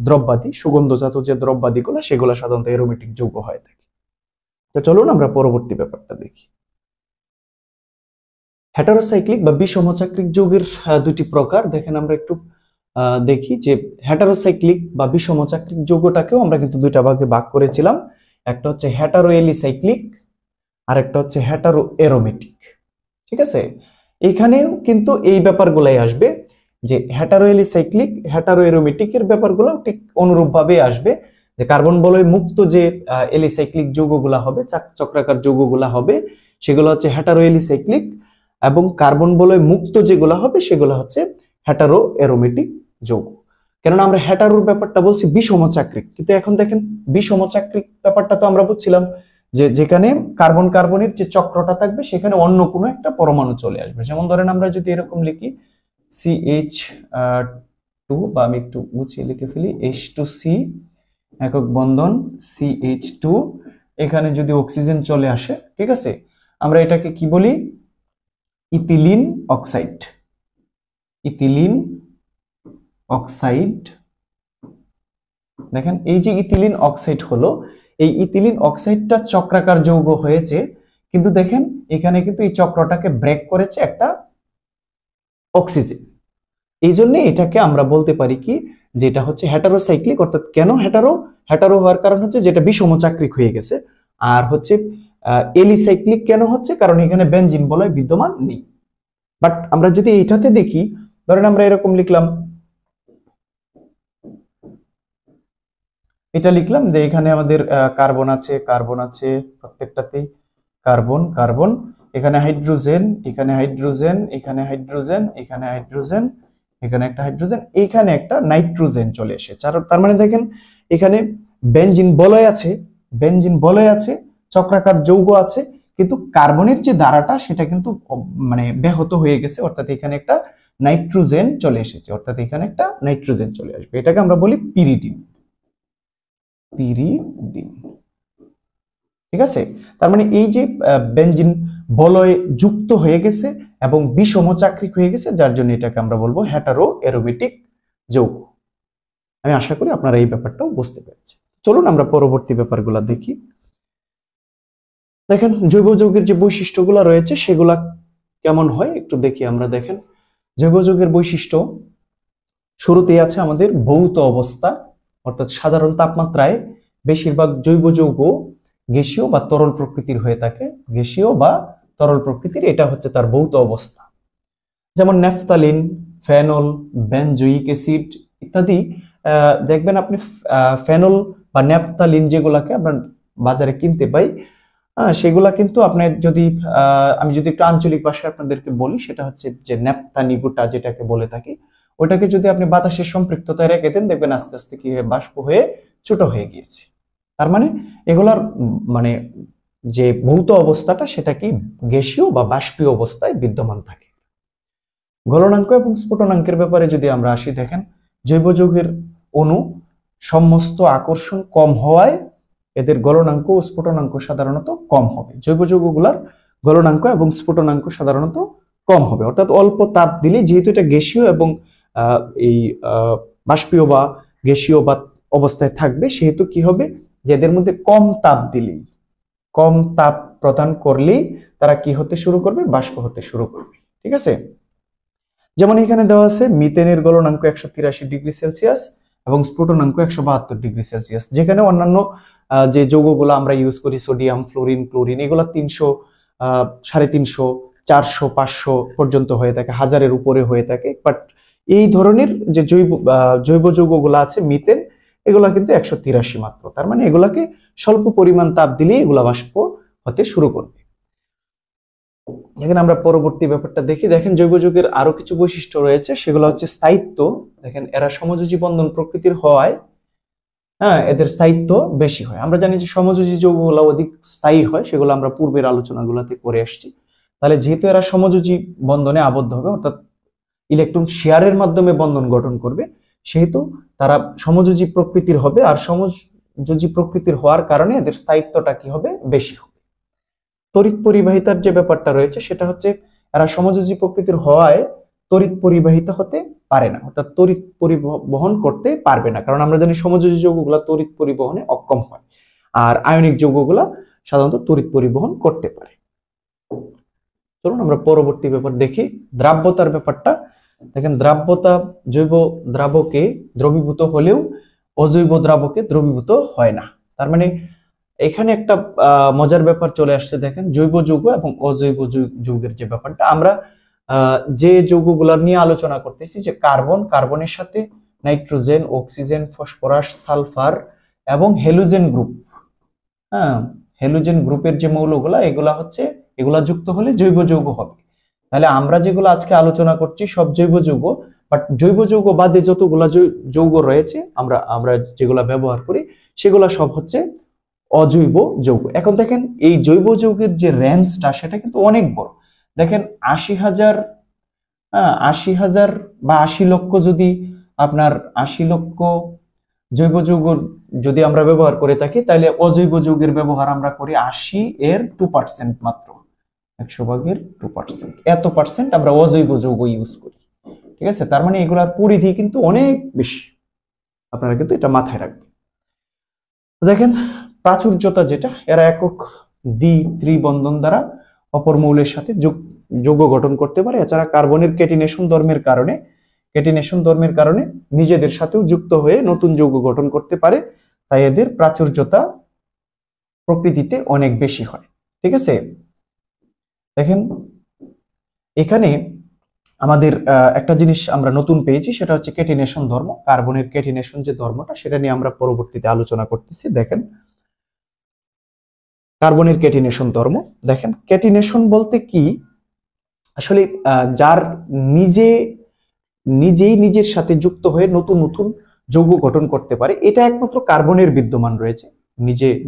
দ্রব্যাদি, সুগন্ধজাত যে দ্রব্যাদিগুলো সেগুলো সাধারণত অ্যারোমেটিক যৌগ হয়ে থাকে। তো চলুন আমরা পরবর্তী ব্যাপারটা দেখি। হেটারোসাইক্লিক বা বিষমচাক্রিক যৌগের দুটি প্রকার। দেখেন আমরা একটু দেখি যে হেটারোসাইক্লিক বা বিষমচাক্রিক যৌগটাকেও আমরা কিন্তু দুইটা ভাগে ভাগ করেছিলাম। একটা হচ্ছে হেটারো এলিসাইক্লিক আর একটা হচ্ছে হেটারো এরোমেটিক, ঠিক আছে। এখানেও কিন্তু এই ব্যাপারগুলাই আসবে যে হেটারো এলিসাইক্লিক, হেটারো এরোমেটিকের ব্যাপারগুলো ঠিক অনুরূপভাবে আসবে, যে কার্বন বলয় মুক্ত যে এলিসাইক্লিক যৌগগুলা হবে, চক্রাকার যৌগগুলা হবে, সেগুলো হচ্ছে হেটারো এলিসাইক্লিক, এবং কার্বন বলয় মুক্ত যেগুলো হবে সেগুলো হচ্ছে হেটারো এরোমেটিক যৌগ। কেননা আমরা হেটারোর ব্যাপারটা বলছি বিষমচাক্রিক, কিন্তু এখন দেখেন বিষমচাক্রিক ব্যাপারটা তো আমরা বুঝছিলাম যে যেখানে কার্বন কার্বনের যে চক্রটা থাকবে সেখানে অন্য কোনো একটা পরমাণু চলে আসবে। যেমন ধরেন আমরা যদি এরকম লিখি CH2, বা আমি একটু গুছিয়ে লিখে ফেলি H2C, একক বন্ধন CH2, এখানে যদি অক্সিজেন চলে আসে, ঠিক আছে, আমরা এটাকে কি বলি? Ethylene oxide. Ethylene oxide. দেখেন এই যে ইথিলিন অক্সাইড হলো, এই ইথিলিন অক্সাইডটা চক্রাকার যৌগ হয়েছে, কিন্তু দেখেন এখানে কিন্তু এই চক্রটাকে ব্রেক করেছে একটা অক্সিজেন। এই জন্য এটাকে আমরা বলতে পারি কি যেটা হচ্ছে হেটারোসাইক্লিক। অর্থাৎ কেন হেটারো? হেটারো হওয়ার কারণ হচ্ছে যেটা বিষমচাক্রিক হয়ে গেছে। আর হচ্ছে এলিসাইক্লিক কেন হচ্ছে? কারণ এখানে বেনজিন বলয় বিদ্যমান নেই। বাট আমরা যদি এইটাতে দেখি, ধরেন আমরা এরকম লিখলাম, এটা লিখলাম যে এখানে আমাদের কার্বন আছে, কার্বন আছে প্রত্যেকটাতেই, কার্বন কার্বন, এখানে হাইড্রোজেন, এখানে হাইড্রোজেন, এখানে হাইড্রোজেন, এখানে হাইড্রোজেন, এখানে একটা হাইড্রোজেন, এখানে একটা নাইট্রোজেন চলে এসেছে। তার মানে দেখেন এখানে বেনজিন বলয় আছে, বেনজিন বলয় আছে, চক্রাকার যৌগ আছে, কিন্তু কার্বনের যে ধারাটা সেটা কিন্তু মানে ব্যাহত হয়ে গেছে। অর্থাৎ এখানে একটা নাইট্রোজেন চলে এসেছে, অর্থাৎ এখানে একটা নাইট্রোজেন চলে আসবে। এটাকে আমরা বলি পিরিডিন। পিরিডিন, ঠিক আছে। তার মানে এই যে বেনজিন বলয় যুক্ত হয়ে গেছে এবং বিষমচাক্রিক হয়ে গেছে, যার জন্য এটাকে আমরা বলবো হেটারো এরোমেটিক যৌগ। আমি আশা করি আপনারা এই ব্যাপারটাও বুঝতে পেরেছেন। চলুন আমরা পরবর্তী ব্যাপারগুলো দেখি। দেখেন জৈব যৌগের যে বৈশিষ্ট্যগুলো রয়েছে সেগুলা কেমন হয় একটু দেখি আমরা। দেখেন জৈব যৌগের বৈশিষ্ট্য শুরুতেই আছে আমাদের ভৌত অবস্থা, অর্থাৎ সাধারণ তাপমাত্রায় বেশিরভাগ জৈব যৌগ গ্যাসীয় বা তরল প্রকৃতির হয়ে থাকে। গ্যাসীয় বা তরল প্রকৃতির, এটা হচ্ছে তার ভৌত অবস্থা। যেমন ন্যাফথালিন, ফেনল, বেনজোইক অ্যাসিড ইত্যাদি। দেখবেন আপনি ফেনল বা ন্যাফথালিন যেগুলাকে আমরা বাজারে কিনতে পাই, সেগুলা কিন্তু আপনার যদি আমি যদি একটু আঞ্চলিক ভাষায় আপনাদেরকে বলি, সেটা হচ্ছে যে ন্যাপথানি গোটা যেটাকে বলে থাকি, ওটাকে যদি আপনি বাতাসের সম্পৃক্ততায় রেখে দেন, দেখবেন আস্তে আস্তে কি হয়ে বাষ্প হয়ে ছোট হয়ে গিয়েছে। তার মানে এগুলার মানে যে ভৌত অবস্থাটা সেটা কি গ্যাসীয় বা বাষ্পীয় অবস্থায় বিদ্যমান থাকে। গলনাঙ্ক এবং স্ফুটনাঙ্কের ব্যাপারে যদি আমরা আসি, দেখেন জৈব যৌগের অণু সমস্ত আকর্ষণ কম হওয়ায় এদের গলনাঙ্ক ও স্ফুটনাঙ্ক সাধারণত কম হবে। জৈব যৌগগুলার গলনাঙ্ক এবং স্ফুটনাঙ্ক সাধারণত কম হবে, অর্থাৎ অল্প তাপ দিলে, যেহেতু এটা গ্যাসীয় এবং এই বাষ্পীয় বা গ্যাসীয় বা অবস্থায় থাকবে, সেহেতু কি হবে যে এদের মধ্যে কম তাপ দিলেই, কম তাপ প্রদান করলেই তারা কি হতে শুরু করবে, বাষ্প হতে শুরু করবে। ঠিক আছে, যেমন এখানে দেওয়া আছে মিথেনের গলনাঙ্ক 183 ডিগ্রি সেলসিয়াস এবং স্ফুটনাঙ্ক 172 ডিগ্রি সেলসিয়াস, যেখানে অন্যান্য যে যৌগগুলো আমরা ইউজ করি সোডিয়াম, ফ্লোরিন, ক্লোরিন, এগুলো 300, 350, 400, 500 পর্যন্ত হয়ে থাকে, 1000-এর উপরে হয়ে থাকে। বাট এই ধরনের যে জৈব যৌগগুলো আছে মিথেন, এগুলা কিন্তু 183 মাত্র। তার মানে এগুলাকে স্বল্প পরিমাণ তাপ দিলেই এগুলা বাষ্প হতে শুরু করবে। এখানে আমরা পরবর্তী ব্যাপারটা দেখি। দেখেন জৈব যৌগের আরো কিছু বৈশিষ্ট্য রয়েছে, সেগুলো হচ্ছে স্থায়িত্ব। দেখেন এরা সমযোজী বন্ধন প্রকৃতির হওয়ায় এদের স্থায়িত্ব বেশি হয়। আমরা জানি যে সমযোজী যৌগগুলো অধিক স্থায়ী হয়, সেগুলো আমরা পূর্বের আলোচনাগুলোতে করে আসছি। তাহলে যেহেতু এরা সমযোজী বন্ধনে আবদ্ধ হবে, অর্থাৎ ইলেকট্রন শেয়ারের মাধ্যমে বন্ধন গঠন করবে, সেহেতু তারা সমযোজী প্রকৃতির হবে। আর সমযোজী প্রকৃতির হওয়ার কারণে এদের স্থায়িত্বটা কি হবে, বেশি হবে। তড়িৎ পরিবাহিতার যে ব্যাপারটা রয়েছে সেটা হচ্ছে এরা সমযোজী প্রকৃতির হওয়ায় তড়িৎ পরিবাহিতা হতে পারে না, অর্থাৎ তড়িৎ পরিবহন করতে পারবে না, কারণ আমরা জানি সমযোজী যৌগগুলা তড়িৎ পরিবহনে অক্ষম হয়, আর আয়নিক যৌগগুলা সাধারণত তড়িৎ পরিবহন করতে পারে। চলুন আমরা পরবর্তী ব্যাপার দেখি, দ্রাব্যতার ব্যাপারটা। দেখেন দ্রাব্যতা জৈব দ্রাবকে দ্রবীভূত হলেও অজৈব দ্রাবকে দ্রবীভূত হয় না। তার মানে এখানে একটা মজার ব্যাপার চলে আসছে। দেখেন জৈব যৌগ এবং অজৈব যৌগের যে ব্যাপারটা, আমরা যে যৌগগুলো নিয়ে আলোচনা করতেছি, যে কার্বনের সাথে নাইট্রোজেন, অক্সিজেন, ফসফরাস, সালফার এবং হেলোজেন গ্রুপ, হেলোজেন গ্রুপের যে মৌলগুলা, এগুলা যুক্ত হলে জৈব যৌগ হবে। তাহলে আমরা যেগুলো আজকে আলোচনা করছি সব জৈব যৌগ, বাট জৈব যৌগ বাদে যতগুলা যৌগ রয়েছে আমরা যেগুলা ব্যবহার করি, সেগুলা সব হচ্ছে অজৈব যৌগ। এখন দেখেন এই জৈব যৌগের যে রেঞ্জটা, সেটা কিন্তু অনেক বড়। দেখেন 80,000 বা 80 লক্ষ, যদি আপনার 80 লক্ষ জৈব যৌগ যদি আমরা ব্যবহার করে থাকি, তাহলে অজৈব যৌগের ব্যবহার আমরা করি 80-এর 2% মাত্র, 100 ভাগের 2%, এত পার্সেন্ট আমরা অজৈব যৌগ ইউজ করি। ঠিক আছে, তার মানে এগুলার পরিধি কিন্তু অনেক বেশি, আপনারা কিন্তু এটা মাথায় রাখবেন। দেখেন প্রাচুর্যতা যেটা, এরা একক দ্বি-ত্রিবন্ধন দ্বারা অপর মৌলের সাথে যৌগ গঠন করতে পারে। এছাড়া কার্বনের কেটিনেশন ধর্মের কারণে নিজেদের সাথেও যুক্ত হয়ে নতুন যৌগ গঠন করতে পারে, তাই এদের প্রাচুর্যতা প্রকৃতিতে অনেক বেশি হয়। ঠিক আছে, দেখেন এখানে আমাদের একটা জিনিস আমরা নতুন পেয়েছি, সেটা হচ্ছে কেটিনেশন ধর্ম। কার্বনের কেটিনেশন যে ধর্মটা, সেটা নিয়ে আমরা পরবর্তীতে আলোচনা করতেছি। দেখেন কার্বনের কেটিনেশন ধর্ম, দেখেন কেটিনেশন বলতে কি, আসলে যার নিজেই নিজের সাথে যুক্ত হয়ে নতুন নতুন যৌগ গঠন করতে পারে, এটা একমাত্র কার্বনের বিদ্যমান রয়েছে,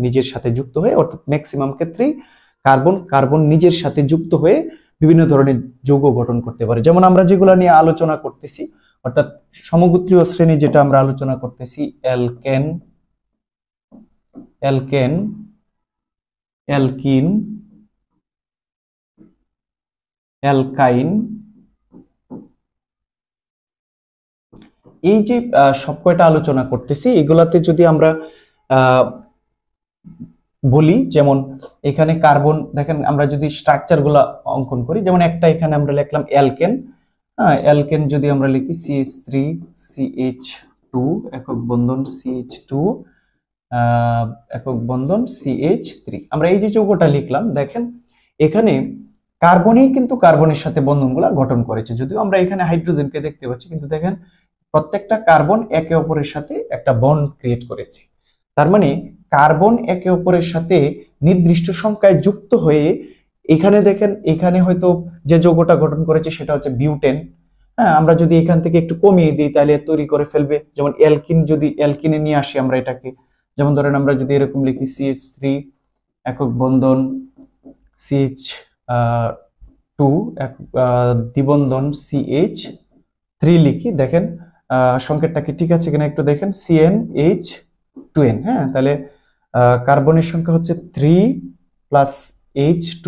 নিজের সাথে যুক্ত হয়ে, অর্থাৎ ম্যাক্সিমাম ক্ষেত্রেই কার্বন নিজের সাথে যুক্ত হয়ে বিভিন্ন ধরনের যৌগ গঠন করতে পারে। যেমন আমরা যেগুলো নিয়ে আলোচনা করতেছি, অর্থাৎ সমগোত্রীয় শ্রেণী যেটা আমরা আলোচনা করতেছি, অ্যালকিন, অ্যালকাইন, এই যে সব কয়টা আলোচনা করতেছি, এগুলাতে যদি আমরা বলি, যেমন এখানে কার্বন, দেখেন আমরা যদি স্ট্রাকচার গুলা অঙ্কন করি, যেমন একটা এখানে আমরা লিখলাম অ্যালকেন, অ্যালকেন যদি আমরা লিখি CH3 CH2 একক বন্ধন CH2 একক বন্ধন CH3, আমরা এই যে যৌগটা লিখলাম, দেখেন এখানে কার্বনই কিন্তু কার্বনের সাথে বন্ধনগুলা গঠন করেছে, যদিও আমরা এখানে হাইড্রোজেনকে দেখতে পাচ্ছি, কিন্তু দেখেন প্রত্যেকটা কার্বন একে অপরের সাথে একটা বন্ড ক্রিয়েট করেছে। তার মানে কার্বন একে অপরের সাথে নির্দিষ্ট সংখ্যায় যুক্ত হয়ে, এখানে দেখেন এখানে হয়তো যে যৌগটা গঠন করেছে সেটা হচ্ছে বিউটেন, হ্যাঁ, আমরা যদি এখান থেকে একটু কমিয়ে দিই তাহলে তৈরি করে ফেলবে। যেমন অ্যালকিন, যদি অ্যালকিনে নিয়ে আসি আমরা এটাকে, যেমন ধরেন আমরা যদি এরকম লিখি CH3 একক বন্ধন CH2 দ্বিবন্ধন CH3 লিখি, দেখেন সংকেতটা কি ঠিক আছে কিনা একটু দেখেন, CnH2n। হ্যাঁ, তাহলে কার্বনের সংখ্যা হচ্ছে 3 প্লাস H2,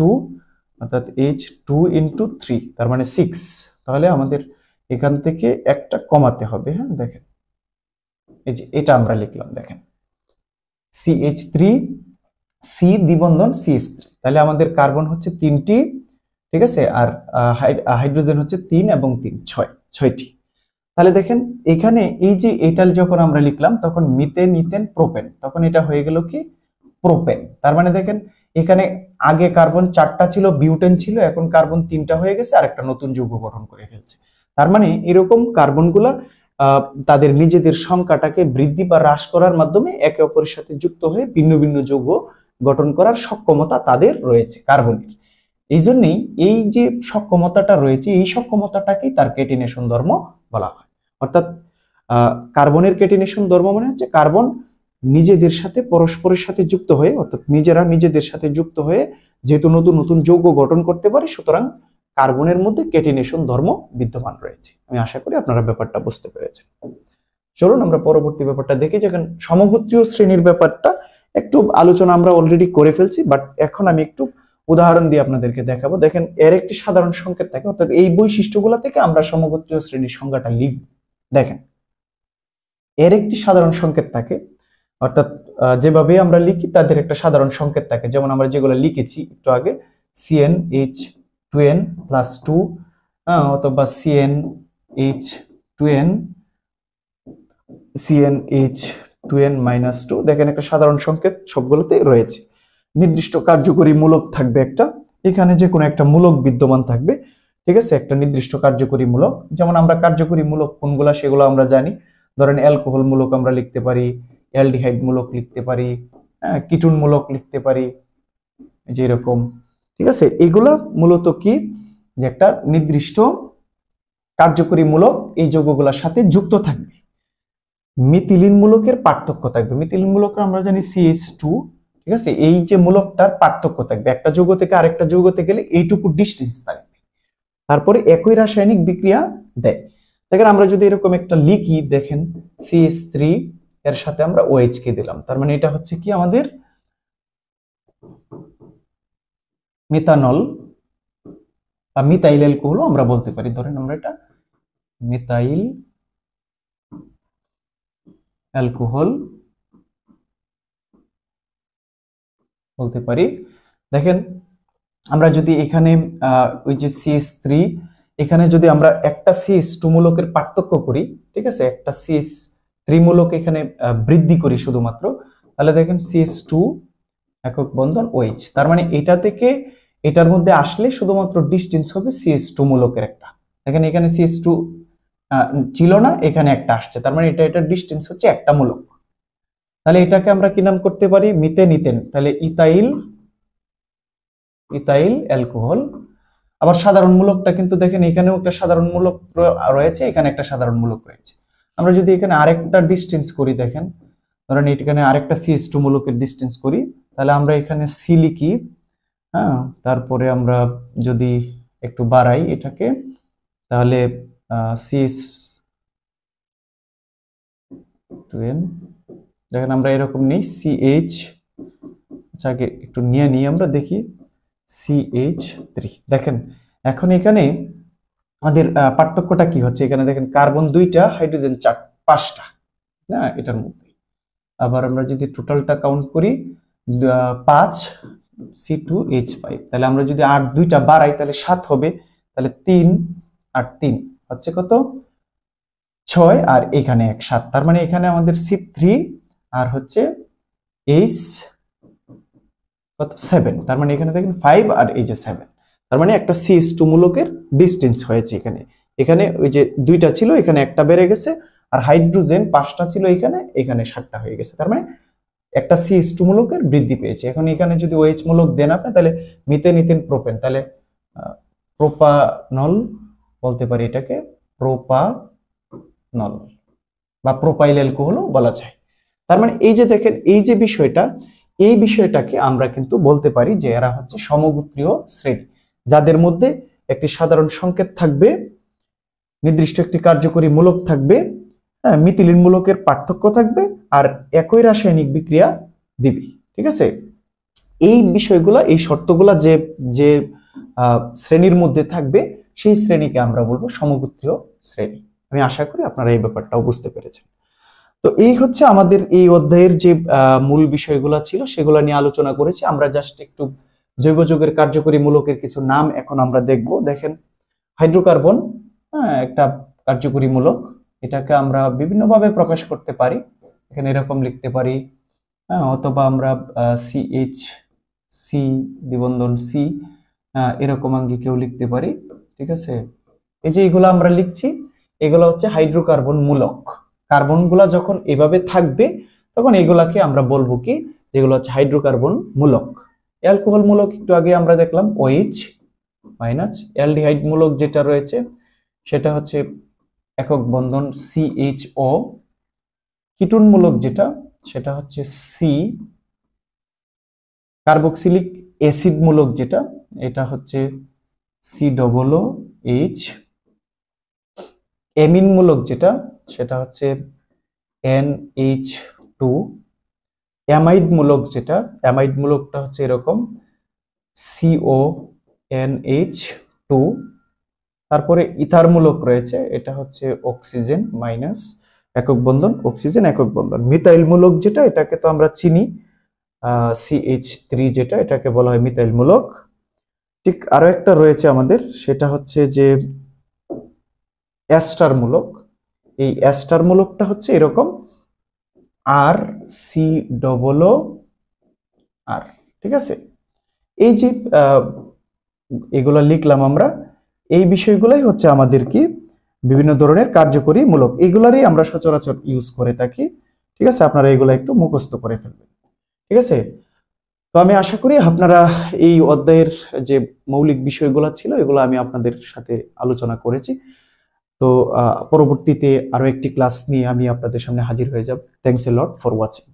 অর্থাৎ H2 ইন্টু 3, তার মানে 6। তাহলে আমাদের এখান থেকে একটা কমাতে হবে। হ্যাঁ, দেখেন এই যে এটা আমরা লিখলাম, দেখেন CH3 C দ্বিবন্ধন CH3, তাহলে আমাদের কার্বন হচ্ছে 3টি, ঠিক আছে, আর হাইড্রোজেন হচ্ছে 3 এবং 3 6টি। তাহলে দেখেন এখানে এই যে এটা যখন আমরা লিখলাম তখন মিথেন, ইথেন, প্রোপেন, তখন এটা হয়ে গেল কি প্রোপেন। তার মানে দেখেন এখানে আগে কার্বন 4টা ছিল, বিউটেন ছিল, এখন কার্বন 3টা হয়ে গেছে আর একটা নতুন যৌগ গঠন করে ফেলছে। তার মানে এরকম কার্বনগুলা তাদের নিজেদের সংখ্যাটাকে বৃদ্ধি বা হ্রাস করার মাধ্যমে একে অপরের সাথে যুক্ত হয়ে ভিন্ন ভিন্ন যৌগ গঠন করার সক্ষমতা তাদের রয়েছে কার্বনের। এই জন্যই এই যে সক্ষমতাটা রয়েছে, এই সক্ষমতাটাকেই তার কেটিনেশন ধর্ম বলা হয়। অর্থাৎ কার্বনের কেটিনেশন ধর্ম মানে হচ্ছে কার্বন নিজেদের সাথে পরস্পরের সাথে যুক্ত হয়ে, অর্থাৎ নিজেরা নিজেদের সাথে যুক্ত হয়ে যেহেতু নতুন নতুন যৌগ গঠন করতে পারে, সুতরাং কার্বনের মধ্যে কেটিনেশন ধর্ম বিদ্যমান রয়েছে। আমি আশা করি আপনারা ব্যাপারটা বুঝতে পেরেছেন। চলুন আমরা পরবর্তী ব্যাপারটা দেখি। যেখানে সমগোত্রীয় শ্রেণীর ব্যাপারটা একটু আলোচনা আমরা অলরেডি করে ফেলছি, বাট এখন আমি একটু উদাহরণ দিয়ে আপনাদেরকে দেখাবো। দেখেন এর একটি সাধারণ সংকেত থাকে, অর্থাৎ এই বৈশিষ্ট্যগুলো থেকে আমরা সমগোত্রীয় শ্রেণীর সংজ্ঞাটা লিখব। দেখেন এর একটি সাধারণ সংকেত থাকে, অর্থাৎ যেভাবে আমরা লিখি তাদের একটা সাধারণ সংকেত থাকে। যেমন আমরা যেগুলো লিখেছি একটু আগে, CnH2n প্লাস 2, অথবা CnH2n মাইনাস 2। দেখেন একটা সাধারণ সংকেত সবগুলোতে রয়েছে। নির্দিষ্ট কার্যকরী মূলক থাকবে একটা, এখানে যে কোনো একটা মূলক বিদ্যমান থাকবে, ঠিক আছে, একটা নির্দিষ্ট কার্যকরী মূলক। যেমন আমরা কার্যকরী মূলক কোনগুলা সেগুলো আমরা জানি। ধরেন অ্যালকোহল মূলক আমরা লিখতে পারি, অ্যালডিহাইড মূলক লিখতে পারি, কিটোন মূলক লিখতে পারি, যে এরকম, ঠিক আছে। এগুলা মূলত কি, যে একটা নির্দিষ্ট কার্যকরী মূলক এই যৌগগুলোর সাথে যুক্ত থাকবে। মিথিলিন মূলকের পার্থক্য থাকবে। মিথিলিন মূলক আমরা জানি CH2, ঠিক আছে, এই যে মূলকটার পার্থক্য থাকবে, একটা যৌগ থেকে আরেকটা যৌগতে গেলে এইটুকু ডিস্টেন্স থাকবে, তারপরে একই রাসায়নিক বিক্রিয়া দেয়। দেখেন আমরা যদি এরকম একটা লিখি, দেখেন CH3 এর সাথে আমরা OH কে দিলাম, তার মানে এটা হচ্ছে কি আমাদের মিথানল বা মিথাইল অ্যালকোহল আমরা বলতে পারি। ধরেন আমরা এটা মিথাইল অ্যালকোহল বলতে পারি। দেখেন আমরা যদি এখানে ওই যে CH3, এখানে যদি আমরা একটা CH2 মূলকের পার্থক্য করি, ঠিক আছে, একটা CH3 মূলক এখানে বৃদ্ধি করি শুধুমাত্র, তাহলে দেখেন CH2 একক বন্ধন OH, তার মানে এটা থেকে এটার মধ্যে আসলে শুধুমাত্র ডিস্টেন্স হবে CH2 মূলকের একটা। দেখেন এখানে CH2 ছিল না, এখানে একটা আসছে, তার মানে এটা ডিস্টেন্স হচ্ছে একটা মূলক। তাহলে এটাকে আমরা কি নাম করতে পারি, মিথেন, ইথেন, তাহলে ইথাইল অ্যালকোহল। আবার সাধারণ মূলকটা কিন্তু দেখেন এখানেও একটা সাধারণ মূলক রয়েছে, এখানে একটা সাধারণ মূলক রয়েছে। আমরা যদি এখানে আরেকটা ডিস্টেন্স করি, দেখেন ধরেন এখানে আরেকটা CH2 মূলকের ডিস্টেন্স করি, তাহলে আমরা এখানে C লিখি, হ্যাঁ, তারপরে আমরা যদি একটু বাড়াই এটাকে, তাহলে CH2n, দেখেন আমরা এরকম নেই CH, আচ্ছা আগে একটু নিয়ে আমরা দেখি CH3। দেখেন এখন এখানে আমাদের পার্থক্যটা কি হচ্ছে, এখানে দেখেন কার্বন 2টা, হাইড্রোজেন 5টা, হ্যাঁ এটার মধ্যে। আবার আমরা যদি টোটালটা কাউন্ট করি 5 C2H5, তাহলে আমরা যদি আর 2টা বাড়াই তাহলে 7 হবে, তাহলে 3 আর 3 হচ্ছে কত, 6, আর এখানে 1 7, তার মানে এখানে আমাদের C3 আর হচ্ছে H কত 7, তার মানে এখানে দেখেন 5 আর এই যে 7, তার মানে একটা CH2 মূলকের ডিস্টেন্স হয়েছে এখানে। এখানে ওই যে 2টা ছিল, এখানে একটা বেড়ে গেছে, আর হাইড্রোজেন 5টা ছিল, এখানে 7টা হয়ে গেছে, তার মানে একটা CH2 মূলকের বৃদ্ধি পেয়েছে। এখন এখানে যদি OH মূলক দেন আপনি, তাহলে মিথেন, ইথেন, প্রোপেন, তাহলে প্রোপানল বলতে পারি এটাকে, প্রোপানল বা প্রোপাইল অ্যালকোহলও বলা যায়। তার মানে এই যে দেখেন এই যে বিষয়টা, এই বিষয়টাকে আমরা কিন্তু বলতে পারি যে এরা হচ্ছে সমগোত্রীয় শ্রেণী, যাদের মধ্যে একটি সাধারণ সংকেত থাকবে, নির্দিষ্ট একটি কার্যকরী মূলক থাকবে, মিথিলিন মূলকের পার্থক্য থাকবে, আর একই রাসায়নিক বিক্রিয়া দিবে। ঠিক আছে, এই বিষয়গুলা, এই শর্তগুলা যে যে শ্রেণীর মধ্যে থাকবে সেই শ্রেণীকে আমরা বলবো সমগোত্রীয় শ্রেণী। আমি আশা করি আপনারা এই ব্যাপারটাও বুঝতে পেরেছেন। তো এই হচ্ছে আমাদের এই অধ্যায়ের যে মূল বিষয়গুলো ছিল সেগুলো নিয়ে আলোচনা করেছি। আমরা জাস্ট একটু জৈব যৌগের কার্যকরী মূলকের কিছু নাম এখন আমরা দেখব। দেখেন, হাইড্রোকার্বন একটা কার্যকরী মূলক, এটাকে আমরা বিভিন্নভাবে প্রকাশ করতে পারি। এখানে এরকম লিখতে পারি, অথবা আমরা CH সি দ্বিবন্ধন সি এরকম আঙ্গিকেও লিখতে পারি। ঠিক আছে, এই যে এগুলো আমরা লিখছি, এগুলো হচ্ছে হাইড্রোকার্বন মূলক। কার্বনগুলা যখন এভাবে থাকবে তখন এগুলাকে আমরা বলবো কি, যেগুলো হচ্ছে হাইড্রোকার্বন মূলক। অ্যালকোহল মূলক একটু আগে আমরা দেখলাম OH মাইনাস। অ্যালডিহাইড মূলক যেটা রয়েছে সেটা হচ্ছে একক বন্ধন CHO। কিটোন মূলক যেটা সেটা হচ্ছে C। কার্বক্সিলিক অ্যাসিড মূলক যেটা এটা হচ্ছে COOH। অ্যামিন মূলক যেটা সেটা হচ্ছে NH2। অ্যামাইড মূলক যেটা, অ্যামাইড মূলকটা হচ্ছে এরকম CONH2। তারপরে ইথার মূলক রয়েছে, এটা হচ্ছে অক্সিজেন মাইনাস, একক বন্ধন অক্সিজেন একক বন্ধন। মিথাইল মূলক যেটা, এটাকে তো আমরা চিনি CH3 যেটা, এটাকে বলা হয় মিথাইল মূলক। ঠিক আরো একটা রয়েছে আমাদের, সেটা হচ্ছে যে অ্যাস্টার মূলক। এই অ্যাস্টার মূলকটা হচ্ছে এরকম RCOOR। ঠিক আছে, এই যে এগুলো লিখলাম আমরা, এই বিষয়গুলাই হচ্ছে আমাদের কি বিভিন্ন ধরনের কার্যকরী মূলক, এগুলারই আমরা সচরাচর ইউজ করে থাকি। ঠিক আছে, আপনারা এগুলো একটু মুখস্থ করে ফেলবেন। ঠিক আছে, তো আমি আশা করি আপনারা এই অধ্যায়ের যে মৌলিক বিষয়গুলো ছিল এগুলো আমি আপনাদের সাথে আলোচনা করেছি। তো পরবর্তীতে আরো একটি ক্লাস নিয়ে আমি আপনাদের সামনে হাজির হয়ে যাব। Thanks a lot for watching.